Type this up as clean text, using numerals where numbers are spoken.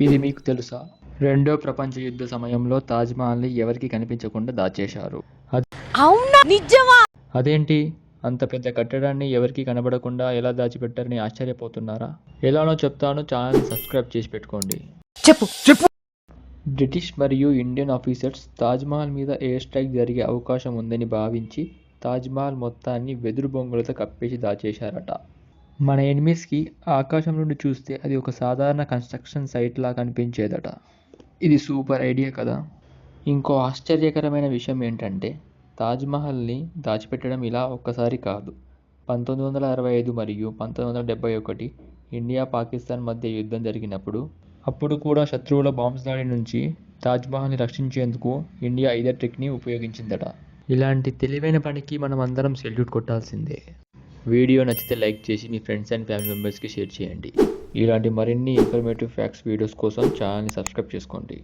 ఇది మీకు తెలుసా? రెండో ప్రపంచ యుద్ధ సమయంలో తాజ్‌మహల్‌ని ఎవరికీ కనిపించకుండా దాచేశారు. అవునా నిజమా? అదేంటి? అంత పెద్ద కట్టడాన్ని ఎవరికీ కనబడకుండా ఎలా దాచిపెట్టారని ఆశ్చర్యపోతున్నారా? ఎలానో చెప్తాను, ఛానల్‌ని సబ్స్క్రైబ్ చేసి పెట్టుకోండి. చెప్పు. బ్రిటిష్ మరియు ఇండియన్ ఆఫీసర్స్ తాజ్‌మహల్ మీద ఎయిర్ స్ట్రైక్ జరిగే అవకాశం ఉందని భావించి తాజ్‌మహల్ మొత్తాన్ని వెదురు బొంగులతో కప్పేసి దాచేశారట. మన ఎనిమీస్‌కి ఆకాశం నుండి చూస్తే అది ఒక సాధారణ కన్‌స్ట్రక్షన్ సైట్‌లా కనిపించేదట. ఇది సూపర్ ఐడియా కదా! ఇంకో ఆశ్చర్యకరమైన విషయం ఏంటంటే తాజ్‌మహల్‌ని దాచిపెట్టడం ఇలా ఒక్కసారి కాదు. 1965 మరియు 1971 ఇండియా, పాకిస్తాన్ మధ్య యుద్ధం జరిగినప్పుడు అప్పుడు కూడా శత్రువుల బాంబ్స్ దాడి నుంచి తాజ్‌మహల్‌ని రక్షించేందుకు ఇండియా ఇదే ట్రిక్‌ని ఉపయోగించిందట. ఇలాంటి తెలివైన పనికి మనం అందరం సెల్యూట్ కొట్టాల్సిందే. వీడియో నచ్చితే లైక్ చేసి మీ ఫ్రెండ్స్ అండ్ ఫ్యామిలీ మెంబర్స్కి షేర్ చేయండి. ఇలాంటి మరిన్ని ఇన్ఫర్మేటివ్ ఫ్యాక్ట్స్ వీడియోస్ కోసం ఛానల్ని సబ్స్క్రైబ్ చేసుకోండి.